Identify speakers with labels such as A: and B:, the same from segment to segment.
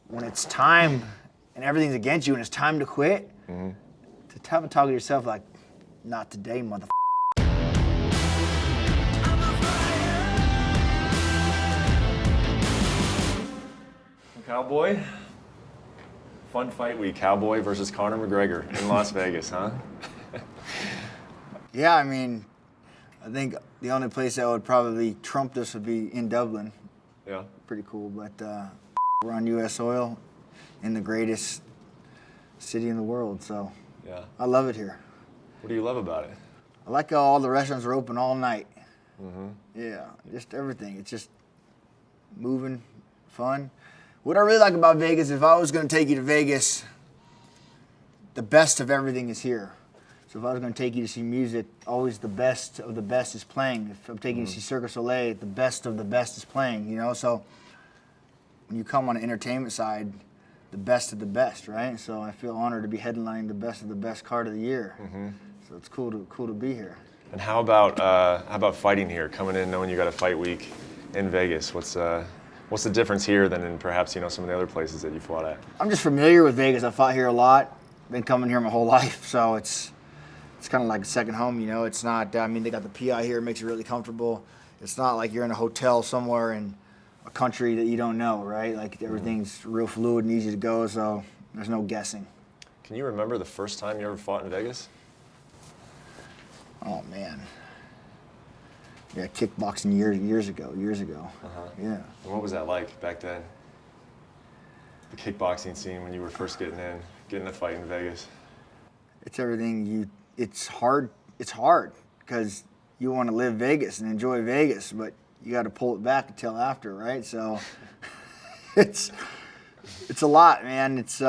A: when it's time and everything's against you and it's time to quit, to have a talk to yourself like, not today, motherfucker.
B: Cowboy, fun fight week. Cowboy versus Conor McGregor in Las Vegas, huh?
A: Yeah, I mean, I think the only place that would probably trump this would be in Dublin.
B: Yeah.
A: Pretty cool, but we're on U.S. soil in the greatest city in the world, so
B: Yeah.
A: I love it here.
B: What do you love about it?
A: I like how all the restaurants are open all night. Yeah, just everything. It's just moving, fun. What I really like about Vegas, if I was going to take you to Vegas, the best of everything is here. So if I was going to take you to see music, always the best of the best is playing. If I'm taking you to see Cirque du Soleil, the best of the best is playing, you know? So when you come on the entertainment side, the best of the best, right? So I feel honored to be headlining the best of the best card of the year. So it's cool to be here.
B: And how about fighting here, coming in knowing you got a fight week in Vegas? What's the difference here than in perhaps, you know, some of the other places that you fought at?
A: I'm just familiar with Vegas. I fought here a lot. Been coming here my whole life, so it's kind of like a second home, you know. It's not, I mean, they got the PI here, it makes it really comfortable. It's not like you're in a hotel somewhere in a country that you don't know, right? Like everything's real fluid and easy to go, so there's no guessing.
B: Can you remember the first time you ever fought in Vegas?
A: Oh, man. Yeah, kickboxing years ago. Yeah.
B: And what was that like back then? The kickboxing scene when you were first getting a fight in Vegas?
A: It's everything it's hard because you want to live Vegas and enjoy Vegas, but you got to pull it back until after, right? So it's a lot, man. It's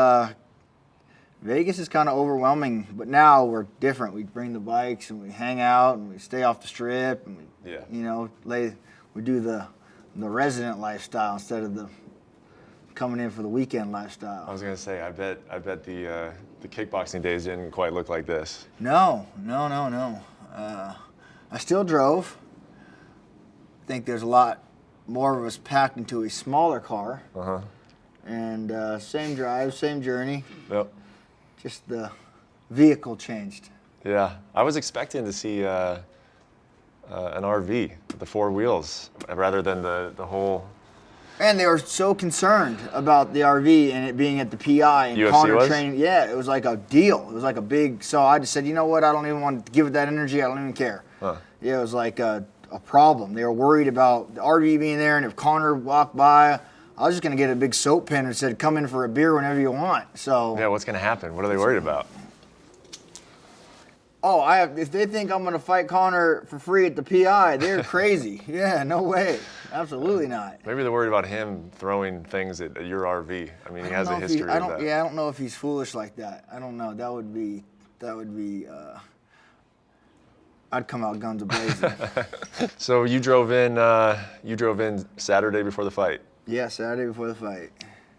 A: Vegas is kind of overwhelming, but now we're different. We bring the bikes and we hang out and we stay off the strip and we, you know, we do the resident lifestyle instead of the coming in for the weekend lifestyle.
B: I was gonna say, I bet the kickboxing days didn't quite look like this.
A: No. I still drove. I think there's a lot more of us packed into a smaller car. And same drive, same journey.
B: Yep.
A: Just the vehicle changed.
B: Yeah, I was expecting to see an RV, the four wheels, rather than the whole.
A: And they were so concerned about the RV and it being at the PI and
B: UFC
A: Conor
B: was?
A: training. Yeah, it was like a deal. It was like a big. So I just said, you know what? I don't even want to give it that energy. I don't even care. Yeah, it was like a problem. They were worried about the RV being there, and if Conor walked by, I was just gonna get a big soap pen and said, "Come in for a beer whenever you want." So
B: yeah, what's gonna happen? What are they worried about?
A: Oh, if they think I'm gonna fight Conor for free at the PI, they're crazy. Yeah, no way. Absolutely not.
B: Maybe they're worried about him throwing things at your RV. I mean, he has a history of that.
A: Yeah, I don't know if he's foolish like that. I don't know. That would be. I'd come out guns a-blazing.
B: So you drove in Saturday before the fight.
A: Yeah, Saturday before the fight.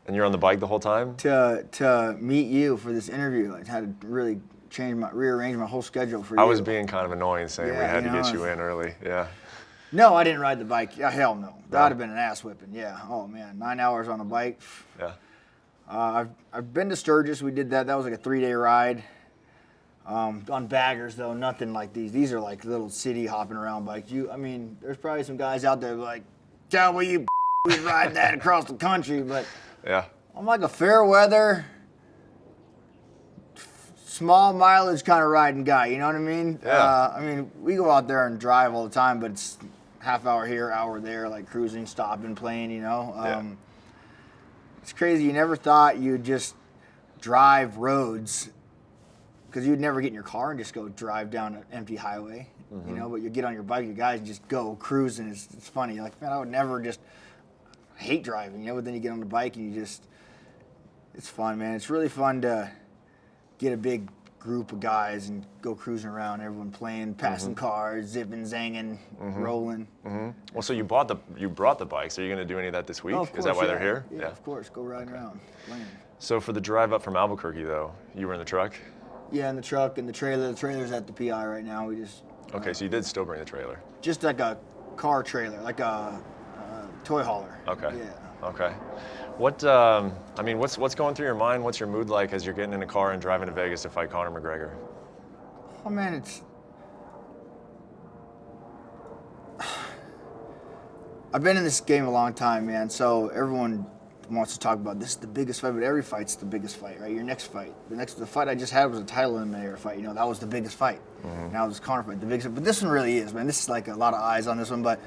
B: And you're on the bike the whole time?
A: To meet you for this interview. I had to really rearrange my whole schedule for you.
B: I was being kind of annoying saying we had to get you in early. Yeah.
A: No, I didn't ride the bike. Yeah, hell no. That would have been an ass whipping. Yeah. Oh man, 9 hours on a bike.
B: Yeah.
A: I've been to Sturgis. We did that. That was like a 3-day ride. On baggers though, nothing like these. These are like little city hopping around bikes. I mean, there's probably some guys out there like, Cowboy, you we ride that across the country, but
B: yeah,
A: I'm like a fair weather, small mileage kind of riding guy. You know what I mean?
B: Yeah.
A: I mean, we go out there and drive all the time, but it's half hour here, hour there, like cruising, stopping, playing. You know, It's crazy. You never thought you'd just drive roads. Because you'd never get in your car and just go drive down an empty highway, you know, but you get on your bike, you guys, and just go cruising. It's funny. You're like, man, I would never I hate driving, you know, but then you get on the bike and it's fun, man. It's really fun to get a big group of guys and go cruising around, everyone playing, passing cars, zipping, zanging, rolling.
B: Well, so you brought the bikes. Are you going to do any of that this week?
A: Oh, of course,
B: is that why they're here?
A: Yeah, of course. Go riding around, playing.
B: So for the drive up from Albuquerque, though, you were in the truck?
A: Yeah, in the truck and the trailer. The trailer's at the PI right now. We just.
B: Okay, so you did still bring the trailer.
A: Just like a car trailer, like a toy hauler.
B: Okay.
A: Yeah.
B: Okay. What's going through your mind? What's your mood like as you're getting in a car and driving to Vegas to fight Conor McGregor?
A: Oh man, I've been in this game a long time, man. So everyone wants to talk about this is the biggest fight, but every fight's the biggest fight, right? Your next fight, the fight I just had was a title eliminator fight. You know, that was the biggest fight. Now this Conor fight, the biggest. But this one really is, man. This is like a lot of eyes on this one, but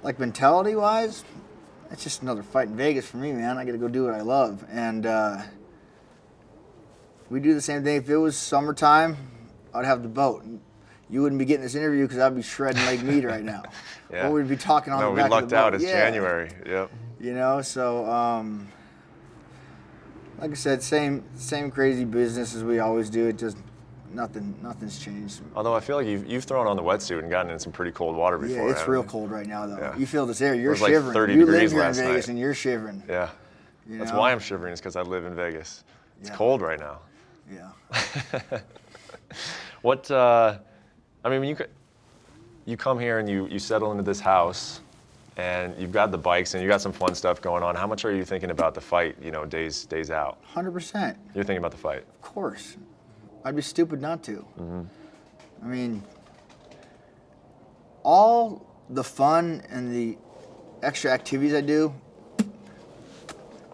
A: like mentality-wise, it's just another fight in Vegas for me, man. I got to go do what I love, and we do the same thing. If it was summertime, I'd have the boat. You wouldn't be getting this interview because I'd be shredding leg meat right now.
B: Yeah.
A: Or we'd be talking on the back of the boat.
B: No, we lucked out. It's January. Yep.
A: You know, so like I said, same crazy business as we always do. It just nothing's changed.
B: Although I feel like you've thrown on the wetsuit and gotten in some pretty cold water before.
A: Yeah, it's real cold right now though.
B: Yeah.
A: You feel this air. You're
B: it was
A: shivering.
B: Like 30
A: you
B: degrees
A: live here in
B: last
A: Vegas
B: night.
A: and you're shivering.
B: Yeah. That's why I'm shivering, is because I live in Vegas. It's cold right now.
A: Yeah.
B: What? When you come here and you settle into this house, and you've got the bikes and you got some fun stuff going on. How much are you thinking about the fight? You know, days out.
A: 100%.
B: You're thinking about the fight.
A: Of course. I'd be stupid not to. I mean, all the fun and the extra activities I do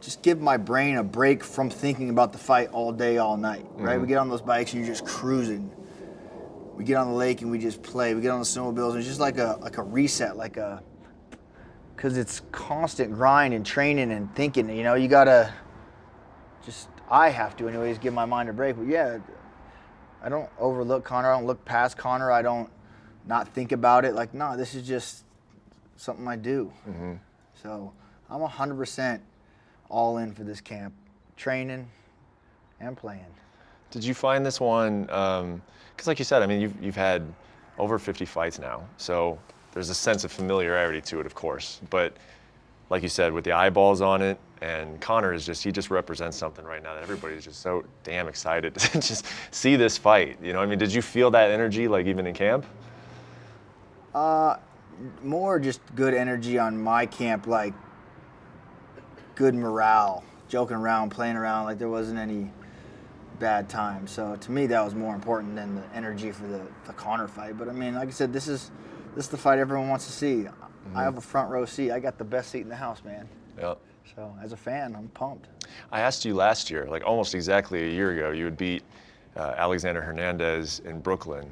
A: just give my brain a break from thinking about the fight all day, all night, right? We get on those bikes and you're just cruising. We get on the lake and we just play. We get on the snowmobiles and it's just like a reset, because it's constant grind and training and thinking, you know, you gotta I have to anyways, give my mind a break. But yeah, I don't overlook Conor. I don't look past Conor. I don't not think about it. Like, no, this is just something I do. So I'm 100% all in for this camp, training and playing.
B: Did you find this one, because like you said, I mean, you've had over 50 fights now, so there's a sense of familiarity to it, of course. But like you said, with the eyeballs on it, and Conor he just represents something right now that everybody's just so damn excited to just see this fight. You know, I mean, did you feel that energy, like even in camp?
A: More just good energy on my camp, like good morale, joking around, playing around, like there wasn't any bad time. So to me, that was more important than the energy for the Conor fight. But I mean, like I said, this is the fight everyone wants to see. I have a front row seat. I got the best seat in the house, man.
B: Yep.
A: So as a fan, I'm pumped.
B: I asked you last year, like almost exactly a year ago, you would beat Alexander Hernandez in Brooklyn.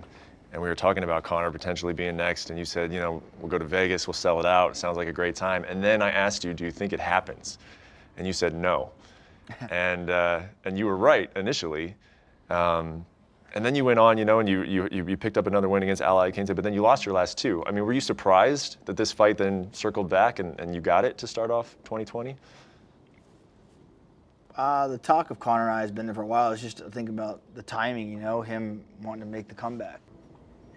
B: And we were talking about Conor potentially being next, and you said, you know, we'll go to Vegas, we'll sell it out. It sounds like a great time. And then I asked you, do you think it happens? And you said no. And you were right initially. And then you went on, you know, and you picked up another win against Ally Kinte, but then you lost your last two. I mean, were you surprised that this fight then circled back and you got it to start off 2020?
A: The talk of Conor and I has been there for a while. It's just thinking about the timing, you know, him wanting to make the comeback.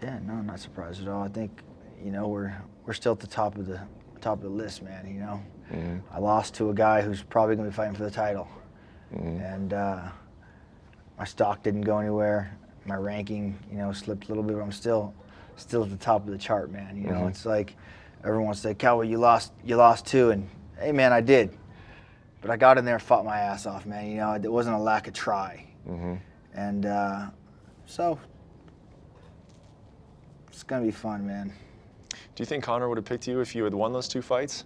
A: Yeah, no, I'm not surprised at all. I think, you know, we're still at the top of the list, man. You know, I lost to a guy who's probably going to be fighting for the title, and my stock didn't go anywhere. My ranking, you know, slipped a little bit, but I'm still at the top of the chart, man. You know, it's like everyone wants to say, Cowboy, you lost too, and hey, man, I did, but I got in there and fought my ass off, man. You know, it wasn't a lack of try, and so. It's gonna be fun, man.
B: Do you think Conor would have picked you if you had won those two fights?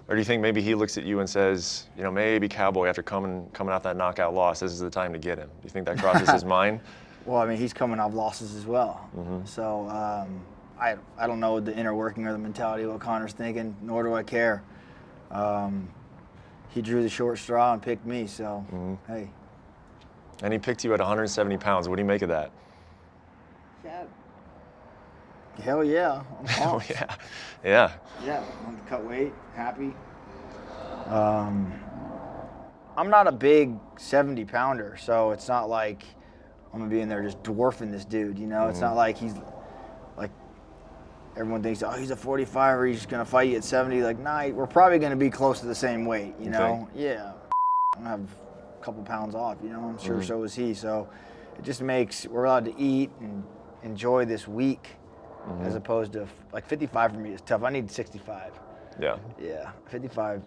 B: Or do you think maybe he looks at you and says, you know, maybe Cowboy, after coming off that knockout loss, this is the time to get him? Do you think that crosses his mind?
A: Well, I mean, he's coming off losses as well. So I don't know the inner working or the mentality of what Conor's thinking, nor do I care. He drew the short straw and picked me, so hey.
B: And he picked you at 170 pounds. What do you make of that?
A: Yeah. Hell yeah. I'm
B: Oh, yeah. Yeah.
A: Yeah, I'm to cut weight, happy. I'm not a big 70-pounder, so it's not like I'm going to be in there just dwarfing this dude, you know? It's not like he's, like, everyone thinks, oh, he's a 45er, he's just going to fight you at 70. Like, nah, we're probably going to be close to the same weight, you know? Yeah. I'm going to have a couple pounds off, you know? I'm sure so is he. So it just makes, we're allowed to eat and enjoy this week. As opposed to, like, 55 for me is tough. I need 65.
B: Yeah.
A: Yeah, 55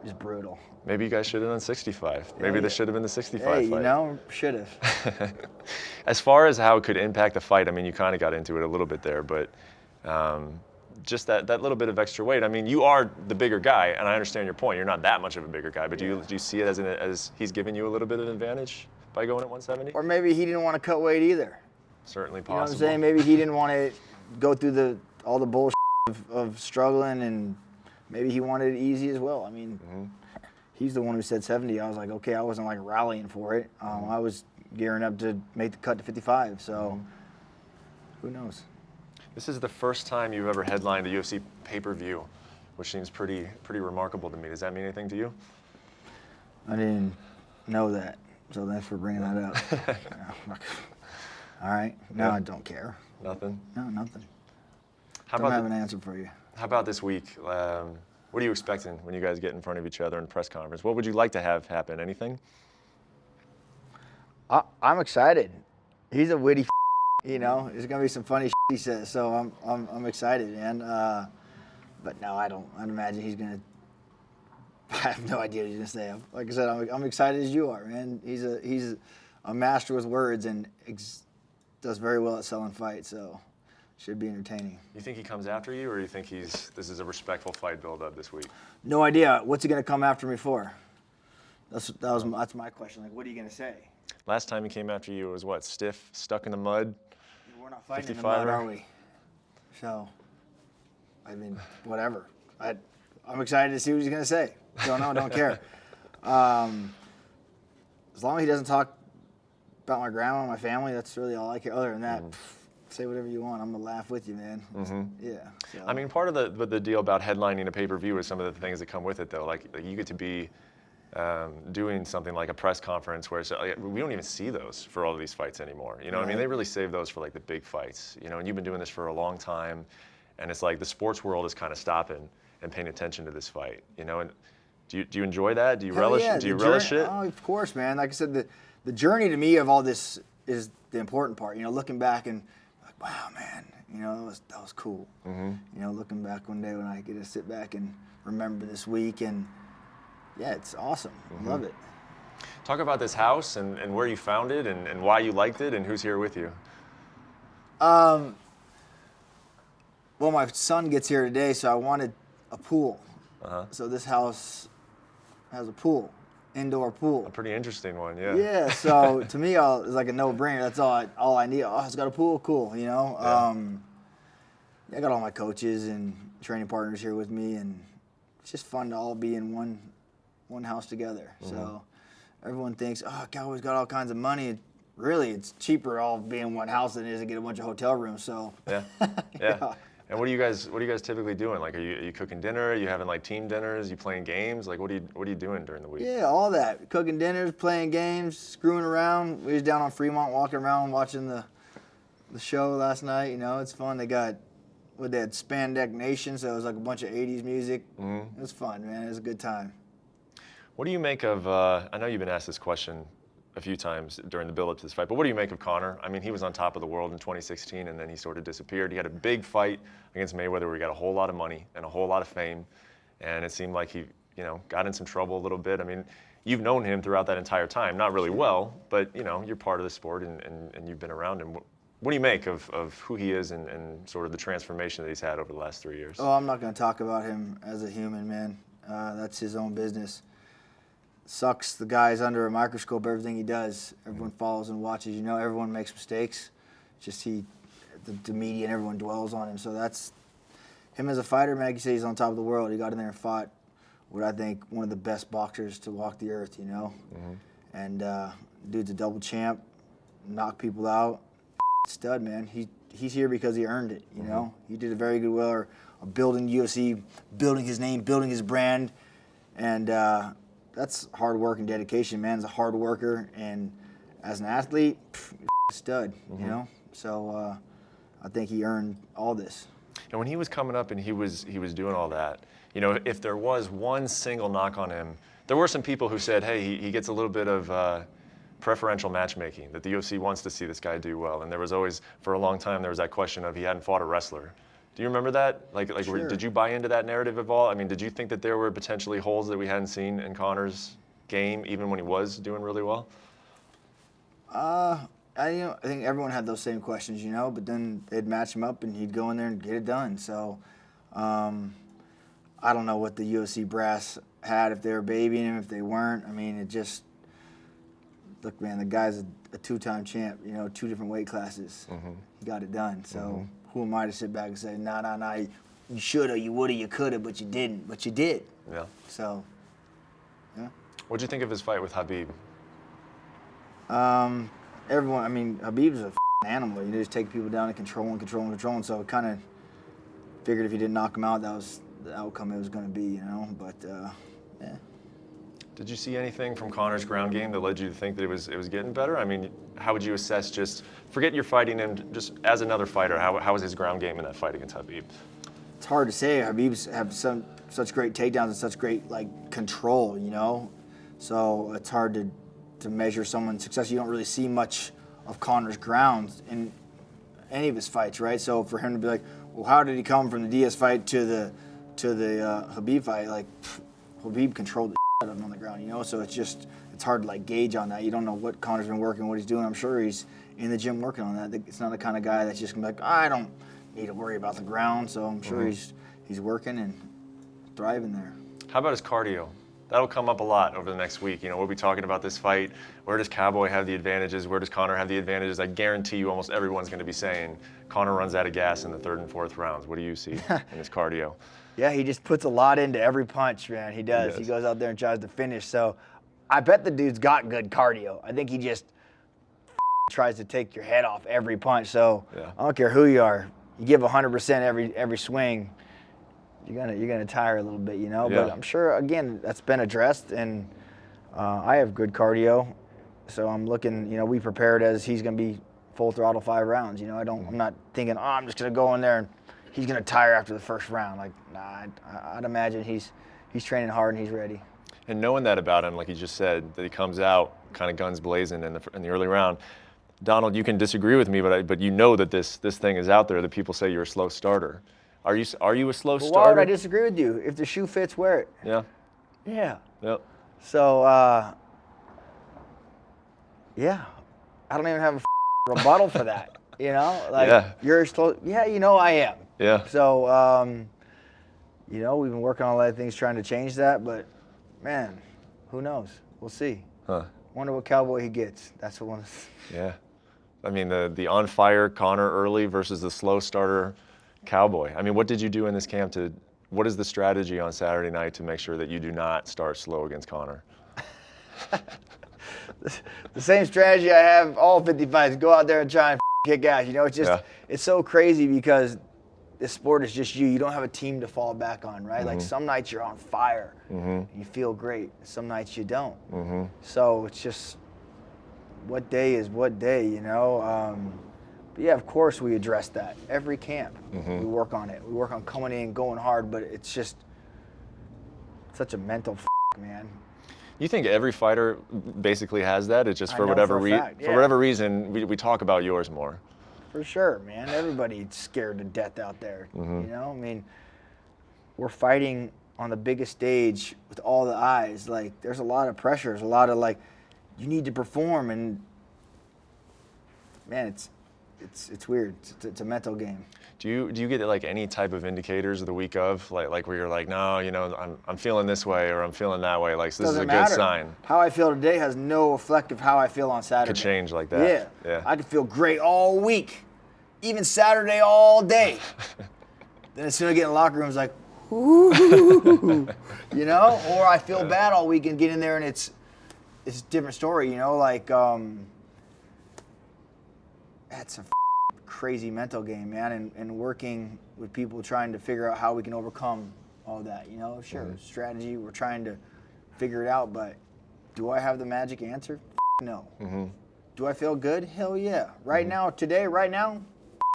A: just brutal.
B: Maybe you guys should have done 65. Maybe this should have been the 65
A: Hey,
B: fight.
A: you know, should have.
B: As far as how it could impact the fight, I mean, you kind of got into it a little bit there, but just that little bit of extra weight. I mean, you are the bigger guy, and I understand your point. You're not that much of a bigger guy, but do you see it as he's giving you a little bit of an advantage by going at 170?
A: Or maybe he didn't want to cut weight either.
B: Certainly
A: You know what
B: possible.
A: I'm saying? Maybe he didn't want to go through all the bullshit of struggling, and maybe he wanted it easy as well. I mean, he's the one who said 70. I was like, okay, I wasn't like rallying for it. I was gearing up to make the cut to 55. So who knows?
B: This is the first time you've ever headlined a UFC pay-per-view, which seems pretty remarkable to me. Does that mean anything to you?
A: I didn't know that, so thanks for bringing that up. All right. No, I don't care.
B: Nothing?
A: No, nothing.
B: How
A: Don't
B: about
A: have an answer for you.
B: How about this week? What are you expecting when you guys get in front of each other in a press conference? What would you like to have happen? Anything?
A: I'm excited. He's a witty, you know. There's gonna be some funny he says, so I'm excited, man. But no, I'd imagine he's gonna. I have no idea what he's gonna say. Like I said, I'm excited as you are, man. He's a master with words and does very well at selling fights, so should be entertaining.
B: You think he comes after you, or you think this is a respectful fight build-up this week?
A: No idea. What's he gonna come after me for? That's my question. Like, what are you gonna say?
B: Last time he came after you, it was what? Stiff, stuck in the mud?
A: We're not fighting in the mud,
B: 55er?
A: are we? So, I mean, whatever. I'm excited to see what he's gonna say. Don't know, don't care. As long as he doesn't talk about my grandma and my family, that's really all I care. Other than that, say whatever you want. I'm gonna laugh with you, man. Yeah. So.
B: I mean, part of the deal about headlining a pay-per-view is some of the things that come with it, though. Like you get to be doing something like a press conference where we don't even see those for all of these fights anymore. You know, I mean, they really save those for like the big fights. You know, and you've been doing this for a long time, and it's like the sports world is kind of stopping and paying attention to this fight. You know, and do you enjoy that? Do you relish?
A: Yeah,
B: do you relish it?
A: Oh, of course, man. Like I said, the journey to me of all this is the important part. You know, looking back and like, wow, man. You know, that was cool. You know, looking back one day when I get to sit back and remember this week, and yeah, it's awesome. I love it.
B: Talk about this house and where you found it and why you liked it and who's here with you.
A: Well, my son gets here today, so I wanted a pool. So this house has a pool, indoor pool.
B: A pretty interesting one, yeah.
A: Yeah, so to me, it's like a no-brainer. That's all I need. Oh, it's got a pool, cool, you know? I got all my coaches and training partners here with me, and it's just fun to all be in one house together. So everyone thinks, oh, Cowboy's got all kinds of money. Really, it's cheaper all being in one house than it is to get a bunch of hotel rooms. So
B: Yeah. And what are you guys typically doing? Like, are you cooking dinner? Are you having like team dinners? Are you playing games? Like, what are you doing during the week?
A: Yeah, all that. Cooking dinners, playing games, screwing around. We was down on Fremont walking around watching the show last night. You know, it's fun. They had Spandex Nation, so it was like a bunch of 80s music. It was fun, man. It was a good time.
B: What do you make of, I know you've been asked this question a few times during the build-up to this fight, but what do you make of Conor? I mean, he was on top of the world in 2016, and then he sort of disappeared. He had a big fight against Mayweather where he got a whole lot of money and a whole lot of fame, and it seemed like he, got in some trouble a little bit. I mean, you've known him throughout that entire time, not really well, but, you're part of the sport, and you've been around him. What do you make of who he is and sort of the transformation that he's had over the last 3 years?
A: Oh, I'm not going to talk about him as a human, man. That's his own business. Sucks the guy's under a microscope, everything he does. Everyone follows and watches. Everyone makes mistakes. Just the media and everyone dwells on him. So that's him as a fighter, man. I can say he's on top of the world. He got in there and fought what I think one of the best boxers to walk the earth, And dude's a double champ, knocked people out. Stud, man. He's here because he earned it, He did a very good well of building UFC, building his name, building his brand. And that's hard work and dedication. Man's a hard worker, and as an athlete, stud, So I think he earned all this.
B: And when he was coming up and he was doing all that, if there was one single knock on him, there were some people who said, hey, he gets a little bit of preferential matchmaking, that the UFC wants to see this guy do well. And there was always, for a long time, there was that question of he hadn't fought a wrestler. Do you remember that?
A: Sure.
B: Did you buy into that narrative at all? I mean, did you think that there were potentially holes that we hadn't seen in Conor's game, even when he was doing really well?
A: I think everyone had those same questions, but then they'd match him up and he'd go in there and get it done. So I don't know what the UFC brass had, if they were babying him, if they weren't. I mean, look, man, the guy's a two-time champ, 2 different weight classes. Mm-hmm. He got it done. So who am I to sit back and say, nah, you shoulda, you woulda, you coulda, but you didn't. But you did.
B: Yeah.
A: So, yeah.
B: What'd you think of his fight with Khabib?
A: Khabib's a animal. You just take people down and control. And so I kind of figured if he didn't knock him out, that was the outcome it was going to be, But, yeah.
B: Did you see anything from Conor's ground game that led you to think that it was getting better? I mean, how would you assess, just forget you're fighting him, just as another fighter, how was his ground game in that fight against Khabib?
A: It's hard to say. Khabib's have such great takedowns and such great control, So it's hard to measure someone's success. You don't really see much of Conor's ground in any of his fights, right? So for him to be like, well, how did he come from the Diaz fight to the Khabib fight? Khabib controlled the out of him on the ground, So it's hard to gauge on that. You don't know what Conor's been working, what he's doing. I'm sure he's in the gym working on that. It's not the kind of guy that's just gonna be like, I don't need to worry about the ground. So I'm sure he's working and thriving there.
B: How about his cardio? That'll come up a lot over the next week. We'll be talking about this fight. Where does Cowboy have the advantages? Where does Conor have the advantages? I guarantee you almost everyone's going to be saying Conor runs out of gas in the 3rd and 4th rounds. What do you see in his cardio?
A: Yeah, he just puts a lot into every punch, man. He does. He goes out there and tries to finish. So I bet the dude's got good cardio. I think he just tries to take your head off every punch. So I don't care who you are. You give 100% every swing. You're gonna tire a little bit, But I'm sure, again, that's been addressed, and I have good cardio, so I'm looking. We prepared as he's gonna be full throttle 5 rounds. I'm not thinking, I'm just gonna go in there and he's gonna tire after the first round. I'd imagine he's training hard and he's ready.
B: And knowing that about him, like you just said, that he comes out kind of guns blazing in the early round. Donald, you can disagree with me, but that this thing is out there that people say you're a slow starter. Are you a slow starter?
A: Why would I disagree with you? If the shoe fits, wear it.
B: Yeah.
A: Yeah.
B: Yep.
A: So, yeah, I don't even have a rebuttal for that. You're slow. Yeah, I am.
B: Yeah.
A: So, we've been working on a lot of things trying to change that, but man, who knows? We'll see.
B: Huh.
A: Wonder what Cowboy he gets. That's the one.
B: Yeah. I mean, the on fire Conor early versus the slow starter Cowboy. I mean, what did you do in this camp what is the strategy on Saturday night to make sure that you do not start slow against Conor?
A: The same strategy I have all 50 fights. Go out there and try and kick ass. It's just, it's so crazy because this sport is just you. You don't have a team to fall back on, right?
B: Mm-hmm.
A: Some nights you're on fire. And you feel great. Some nights you don't. Mm-hmm. So it's just, what day is what day, But yeah, of course we address that. Every camp, we work on it. We work on coming in, going hard, but it's just such a mental man.
B: You think every fighter basically has that? It's just for whatever reason we talk about yours more.
A: For sure, man. Everybody's scared to death out there. We're fighting on the biggest stage with all the eyes. There's a lot of pressure. There's a lot of you need to perform, and man, it's weird. It's a mental game.
B: Do you get any type of indicators the week of like where you're like, no, I'm feeling this way or I'm feeling that way, so this is a good sign?
A: How I feel today has no effect of how I feel on Saturday.
B: Could change like that.
A: Yeah. I could feel great all week, even Saturday all day. Then as soon as I get in the locker room, it's like, ooh, or I feel bad all week and get in there and it's a different story, that's a crazy mental game, man, and working with people trying to figure out how we can overcome all that, Sure, strategy, we're trying to figure it out, but do I have the magic answer? No. Do I feel good? Hell yeah. Right now,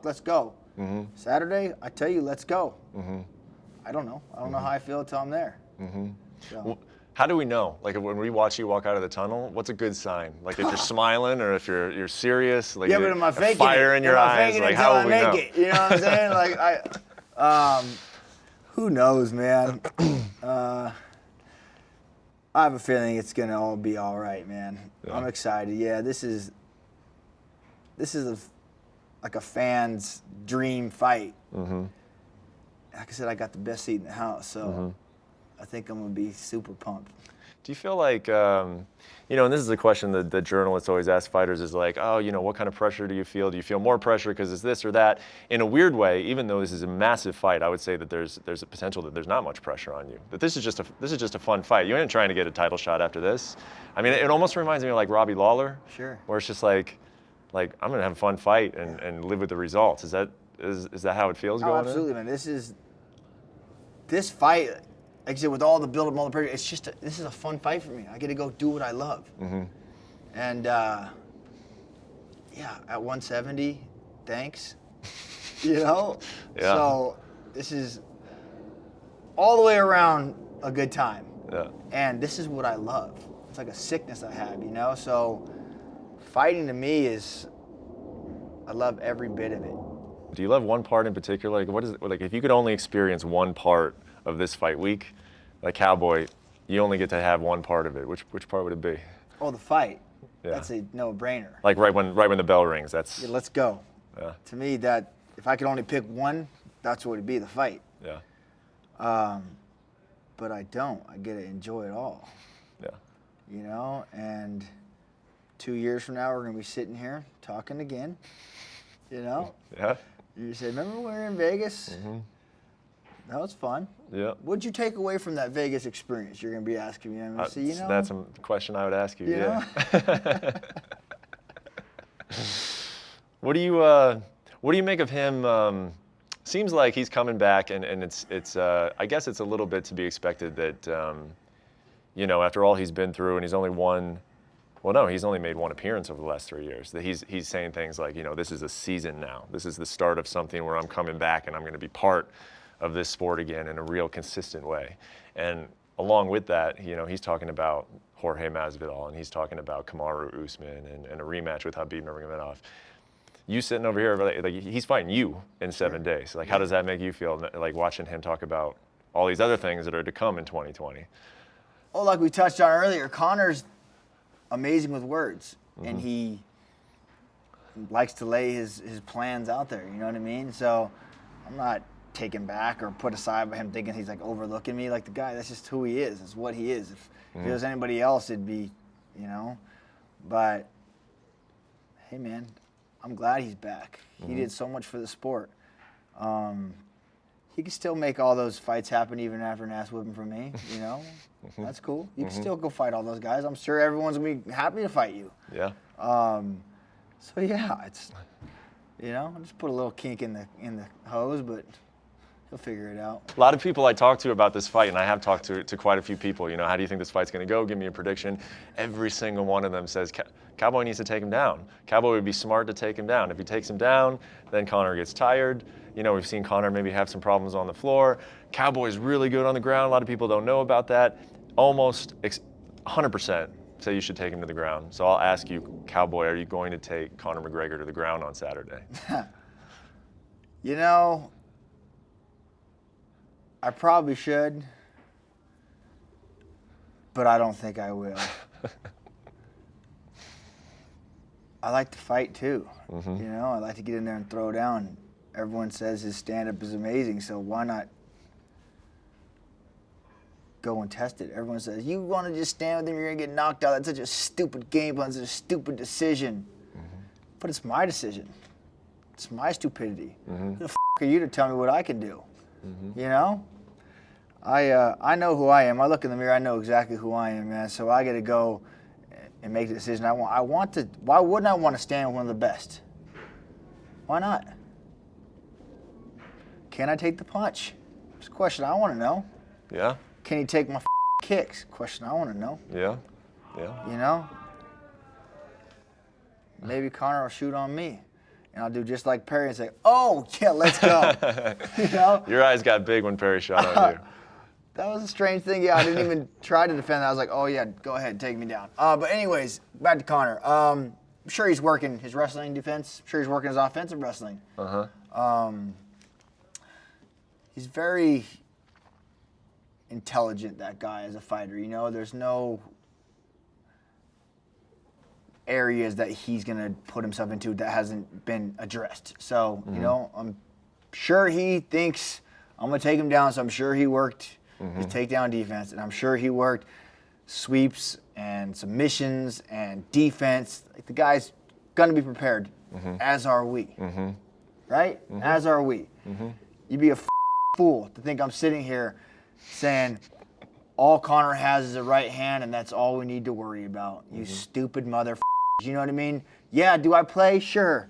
A: let's go. Saturday, I tell you, let's go. I don't know. I don't know how I feel until I'm there. So.
B: Well, how do we know? When we watch you walk out of the tunnel, what's a good sign? If you're smiling or if you're serious,
A: but am I faking
B: fire
A: it?
B: in your eyes, how will we know?
A: You know what I'm saying? Who knows, man? I have a feeling it's gonna all be all right, man. Yeah. I'm excited. Yeah, this is like a fan's dream fight. Mm-hmm. Like I said, I got the best seat in the house, so I think I'm gonna be super pumped.
B: Do you feel like, and this is a question that journalists always ask fighters is like, oh, what kind of pressure do you feel? Do you feel more pressure because it's this or that? In a weird way, even though this is a massive fight, I would say that there's a potential that there's not much pressure on you. That this is just a fun fight. You ain't trying to get a title shot after this. I mean, it almost reminds me of like Robbie Lawler. Sure. Where it's just like I'm gonna have a fun fight and live with the results. Is that how it feels going?
A: Absolutely, man. This fight. Like I said, with all the build-up and all the pressure, this is a fun fight for me. I get to go do what I love. Mm-hmm. And, at 170, thanks. Yeah. So this is all the way around a good time. Yeah. And this is what I love. It's like a sickness I have, So fighting to me I love every bit of it.
B: Do you love one part in particular? Like, what is it, like if you could only experience one part of this fight week, like Cowboy, you only get to have one part of it. Which part would it be?
A: Oh, the fight. Yeah. That's a no-brainer.
B: Like right when the bell rings, that's.
A: Yeah, let's go. Yeah. To me, that if I could only pick one, that's what it'd be, the fight. Yeah. But I don't. I get to enjoy it all. Yeah. And 2 years from now, we're gonna be sitting here talking again. Yeah. You said, remember when we were in Vegas? Mm-hmm. That was fun. Yeah. What'd you take away from that Vegas experience? You're going to be asking me.
B: That's a question I would ask you. Yeah. What do you make of him? Seems like he's coming back, and it's I guess it's a little bit to be expected that after all he's been through, and he's only made one appearance over the last 3 years. That he's saying things like, this is a season now. This is the start of something where I'm coming back and I'm going to be part of this sport again in a real consistent way. And along with that, he's talking about Jorge Masvidal, and he's talking about Kamaru Usman and a rematch with Khabib Nurmagomedov. You sitting over here, like he's fighting you in 7 days. Like, how does that make you feel, like watching him talk about all these other things that are to come in 2020?
A: Oh, like we touched on earlier, Conor's amazing with words, and he likes to lay his plans out there, you know what I mean? So I'm not taken back or put aside by him thinking he's like overlooking me. Like, the guy, that's just who he is. It's what he is. If it was anybody else, it'd be, but hey, man, I'm glad he's back. He did so much for the sport. He can still make all those fights happen even after an ass whipping from me, That's cool. You can still go fight all those guys. I'm sure everyone's gonna be happy to fight you. Yeah. So yeah, it's I'll just put a little kink in the hose, but he'll figure it out.
B: A lot of people I talk to about this fight, and I have talked to quite a few people, how do you think this fight's going to go? Give me a prediction. Every single one of them says Cowboy needs to take him down. Cowboy would be smart to take him down. If he takes him down, then Conor gets tired. We've seen Conor maybe have some problems on the floor. Cowboy's really good on the ground. A lot of people don't know about that. Almost 100% say you should take him to the ground. So I'll ask you, Cowboy, are you going to take Conor McGregor to the ground on Saturday?
A: I probably should, but I don't think I will. I like to fight too. I like to get in there and throw down. Everyone says his stand-up is amazing, so why not go and test it? Everyone says, you want to just stand with him, you're going to get knocked out. That's such a stupid game plan, such a stupid decision. But it's my decision. It's my stupidity. Who the f*** are you to tell me what I can do? I know who I am. I look in the mirror, I know exactly who I am, man. So I got to go and make the decision. I want to. Why wouldn't I want to stand with one of the best? Why not? Can I take the punch? It's a question I want to know. Yeah. Can he take my kicks? Question I want to know. Yeah. Yeah. Maybe Conor will shoot on me. And I'll do just like Perry and say, oh, yeah, let's go.
B: Your eyes got big when Perry shot on you.
A: That was a strange thing. Yeah, I didn't even try to defend that. I was like, oh, yeah, go ahead, take me down. But anyways, back to Conor. I'm sure he's working his wrestling defense. I'm sure he's working his offensive wrestling. he's very intelligent, that guy, as a fighter. You know, there's no areas that he's going to put himself into that hasn't been addressed. So, you know, I'm sure he thinks I'm going to take him down, so I'm sure he worked his takedown defense, and I'm sure he worked sweeps and submissions and defense. Like, the guy's going to be prepared, as are we. Right? As are we. You'd be a fool to think I'm sitting here saying all Conor has is a right hand and that's all we need to worry about. You stupid motherfuckers. You know what I mean? Yeah, do I play? Sure.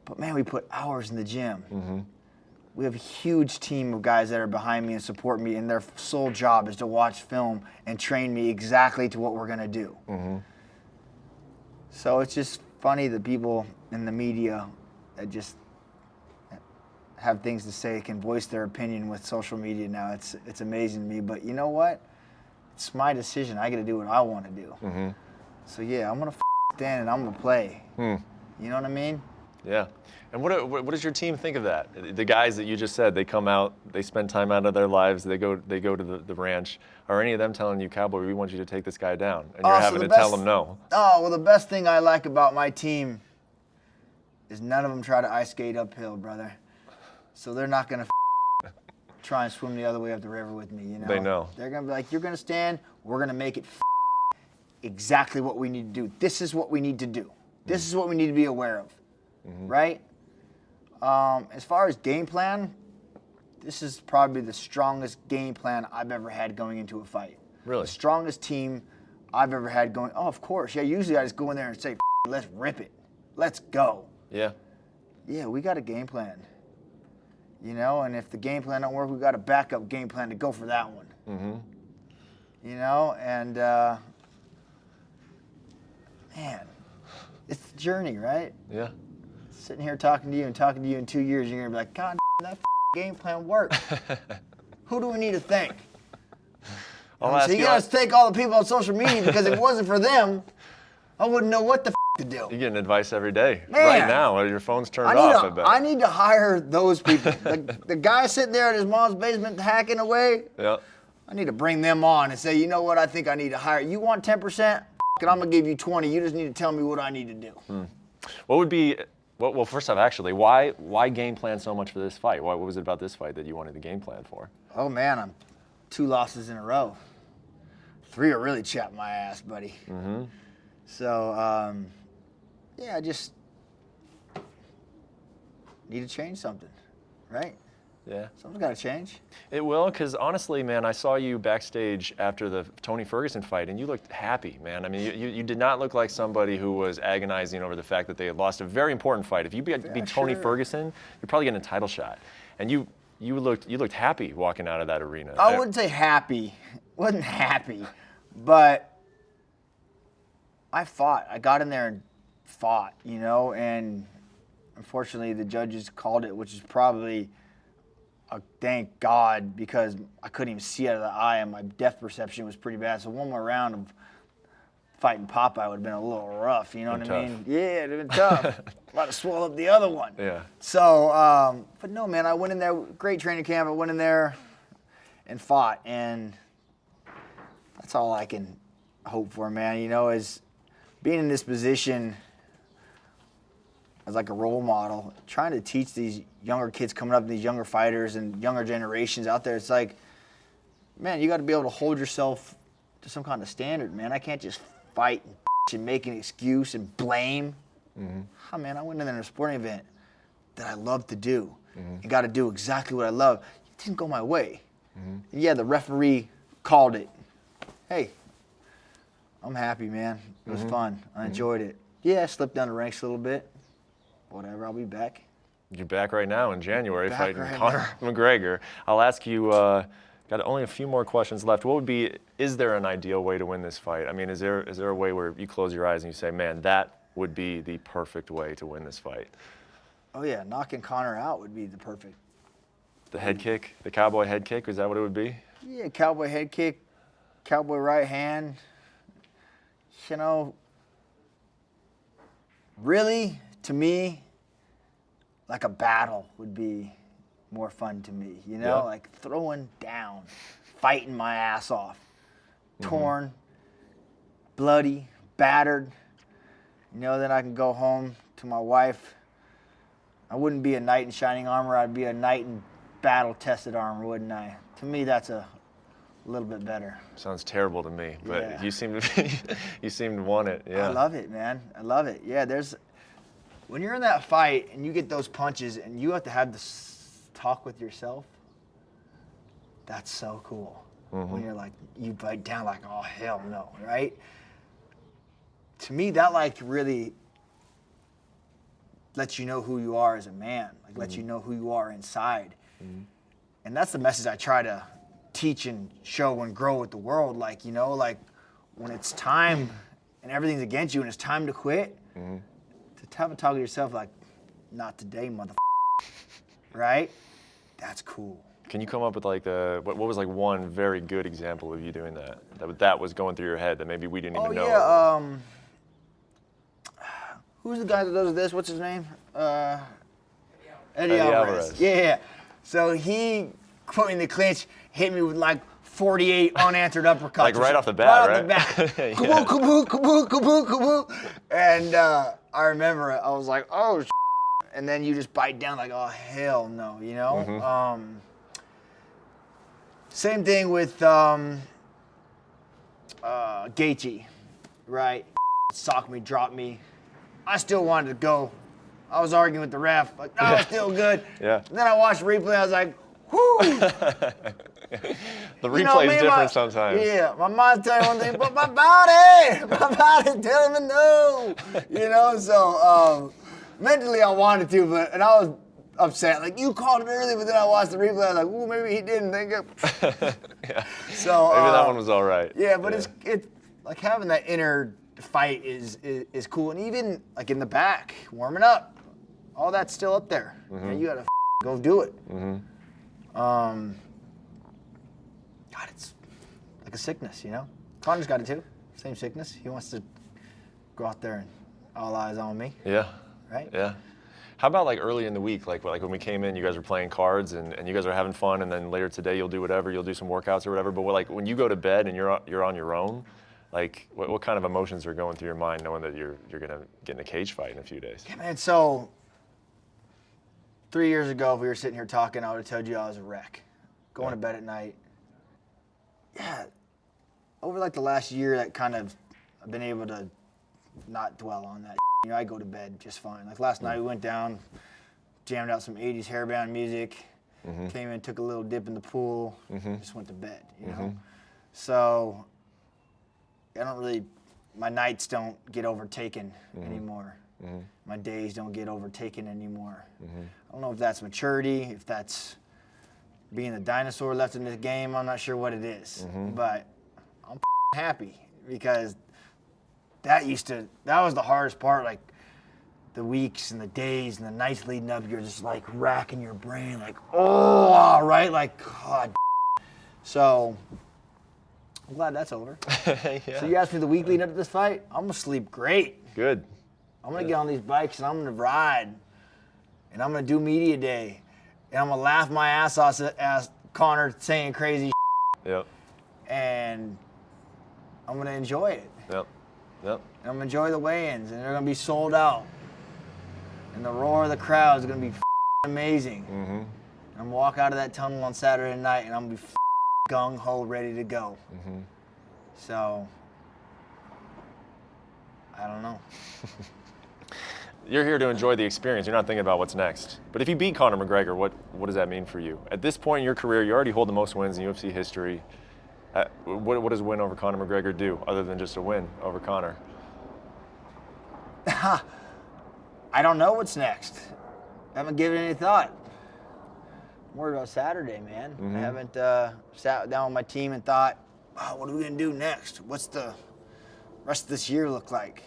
A: But man, we put hours in the gym. We have a huge team of guys that are behind me and support me, and their sole job is to watch film and train me exactly to what we're going to do. So it's just funny that people in the media that just have things to say can voice their opinion with social media now. It's amazing to me. But you know what? It's my decision. I got to do what I want to do. So yeah, I'm going to stand and I'm going to play. You know what I mean?
B: Yeah. And what does your team think of that? The guys that you just said, they come out, they spend time out of their lives, they go to the ranch. Are any of them telling you, Cowboy, we want you to take this guy down? And you're having to tell them no.
A: Oh, well, the best thing I like about my team is none of them try to ice skate uphill, brother. So they're not going to try and swim the other way up the river with me, you know?
B: They know.
A: They're going to be like, you're going to stand, we're going to make it exactly what we need to do. This is what we need to do. This is what we need to be aware of, right? As far as game plan, this is probably the strongest game plan I've ever had going into a fight.
B: Really?
A: The strongest team I've ever had going. Oh, of course. Yeah, usually I just go in there and say, let's rip it. Let's go.
B: Yeah.
A: Yeah, we got a game plan. You know, and if the game plan don't work, we got a backup game plan to go for that one. You know, and man, it's the journey, right?
B: Yeah.
A: Sitting here talking to you in 2 years, you're gonna be like, God, that game plan worked. Who do we need to thank? So you gotta thank all the people on social media, because if it wasn't for them, I wouldn't know what the to do.
B: You're getting advice every day.
A: Man,
B: right now, while your phone's turned off, I bet.
A: I need to hire those people. the guy sitting there in his mom's basement hacking away,
B: Yeah.
A: I need to bring them on and say, you know what, I think I need to hire. You want 10%? And I'm going to give you 20. You just need to tell me what I need to do.
B: What would be, well, first off, actually, why game plan so much for this fight? What was it about this fight that you wanted the game plan for?
A: Oh, man, I'm 2 losses in a row. 3 are really chapped my ass, buddy. So, yeah, I just need to change something, right?
B: Yeah.
A: Something's got to change.
B: It will, because honestly, man, I saw you backstage after the Tony Ferguson fight, and you looked happy, man. I mean, you did not look like somebody who was agonizing over the fact that they had lost a very important fight. If you beat Tony Ferguson, you're probably getting a title shot. And you looked happy walking out of that arena.
A: I wouldn't say happy. Wasn't happy, but I fought. I got in there and fought, you know, and unfortunately the judges called it, which is probably a thank God, because I couldn't even see out of the eye and my depth perception was pretty bad. So one more round of fighting Popeye would have been a little rough, you know what I mean? Yeah, it'd have been tough. Might have swallowed up the other one.
B: Yeah.
A: So, but no, man, I went in there, great training camp. I went in there and fought, and that's all I can hope for, man, you know, is being in this position as like a role model, trying to teach these younger kids coming up, these younger fighters and younger generations out there. It's like, man, you got to be able to hold yourself to some kind of standard, man. I can't just fight and make an excuse and blame. Oh, man, I went in there in a sporting event that I love to do and got to do exactly what I love. It didn't go my way. Yeah, the referee called it. Hey, I'm happy, man. It was fun. I enjoyed it. Yeah, I slipped down the ranks a little bit. Whatever, I'll be back.
B: You're back right now in January fighting Conor McGregor. I'll ask you, got only a few more questions left. What would be, is there an ideal way to win this fight? I mean, is there a way where you close your eyes and you say, man, that would be the perfect way to win this fight?
A: Oh, yeah, knocking Conor out would be the perfect.
B: The head kick, the Cowboy head kick, is that what it would be?
A: Yeah, Cowboy head kick, Cowboy right hand. You know, really, to me, like a battle would be more fun to me, you know?
B: Yeah.
A: Like throwing down, fighting my ass off, torn, bloody, battered. You know, then I can go home to my wife. I wouldn't be a knight in shining armor. I'd be a knight in battle-tested armor, wouldn't I? To me, that's a little bit better.
B: Sounds terrible to me, but
A: Yeah.
B: you seem to you seem to want it. Yeah.
A: I love it, man. I love it. Yeah, when you're in that fight and you get those punches and you have to have this talk with yourself, that's so cool. When you're like, you bite down like, oh, hell no, right? To me, that like really lets you know who you are as a man, like lets you know who you are inside. And that's the message I try to teach and show and grow with the world. Like, you know, like when it's time and everything's against you and it's time to quit, to have a talk to yourself like, not today, motherfucker, right? That's cool.
B: Can you come up with like what was like one very good example of you doing that? That was going through your head that maybe we didn't even know.
A: Yeah, who's the guy that does this? What's his name? Eddie Alvarez. Yeah. So he put me in the clinch, hit me with like 48 unanswered uppercuts.
B: Like right off the bat, right?
A: Right off the bat.
B: Yeah.
A: Kaboo, kaboo, kaboo, kaboo, kaboo. And I remember it. I was like, oh, and then you just bite down like, oh, hell no, you know? Same thing with Gaethje, right? Socked me, dropped me. I still wanted to go. I was arguing with the ref, like, no, it's still good.
B: Yeah.
A: And then I watched the replay, I was like, whoo!
B: The replay is different sometimes.
A: Yeah, my mind's telling me one thing, but my body's telling me no. You know, so mentally I wanted to, and I was upset. Like, you called it early, but then I watched the replay, I was like, ooh, maybe he didn't think it.
B: Yeah.
A: So
B: maybe that one was all right.
A: Yeah, but it's like having that inner fight is cool, and even like in the back, warming up, all that's still up there. You know, you gotta go do it. God, it's like a sickness, you know? Conor's got it too, same sickness. He wants to go out there and all eyes on me.
B: Yeah.
A: Right?
B: Yeah. How about like early in the week, like when we came in, you guys were playing cards and you guys are having fun, and then later today you'll do whatever, you'll do some workouts or whatever. But like when you go to bed and you're on your own, like what kind of emotions are going through your mind knowing that you're gonna get in a cage fight in a few days?
A: Yeah, man. So 3 years ago, if we were sitting here talking, I would have told you I was a wreck, going to bed at night. Yeah. Over like the last year, that kind of I've been able to not dwell on that. You know, I go to bed just fine. Like last night, we went down, jammed out some 80s hairband music, came in, took a little dip in the pool, just went to bed, you know? So my nights don't get overtaken anymore. My days don't get overtaken anymore. I don't know if that's maturity, if that's being the dinosaur left in this game. I'm not sure what it is, but I'm happy because that was the hardest part, like the weeks and the days and the nights leading up, you're just like racking your brain, like, oh, right? Like, God. So I'm glad that's over.
B: Yeah.
A: So you asked me the week leading up to this fight, I'm gonna sleep great.
B: Good.
A: I'm gonna get on these bikes and I'm gonna ride, and I'm gonna do media day, and I'm gonna laugh my ass off at Conor saying crazy
B: Yep.
A: and I'm gonna enjoy it.
B: Yep. Yep.
A: And I'm gonna enjoy the weigh-ins, and they're gonna be sold out, and the roar of the crowd is gonna be amazing. And I'm gonna walk out of that tunnel on Saturday night, and I'm gonna be gung-ho, ready to go. So I don't know.
B: You're here to enjoy the experience. You're not thinking about what's next. But if you beat Conor McGregor, what does that mean for you? At this point in your career, you already hold the most wins in UFC history. What does a win over Conor McGregor do other than just a win over Conor?
A: I don't know what's next. I haven't given it any thought. I'm worried about Saturday, man. I haven't sat down with my team and thought, wow, what are we going to do next? What's the rest of this year look like?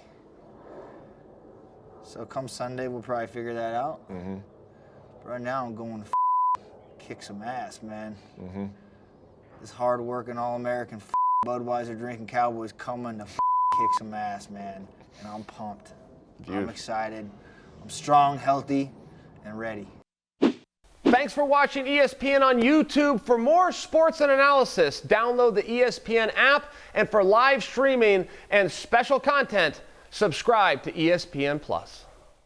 A: So come Sunday, we'll probably figure that out. But right now, I'm going to kick some ass, man. This hard-working, all-American Budweiser drinking Cowboys coming to kick some ass, man. And I'm pumped. I'm excited. I'm strong, healthy, and ready.
C: Thanks for watching ESPN on YouTube. For more sports and analysis, download the ESPN app. And for live streaming and special content, subscribe to ESPN Plus.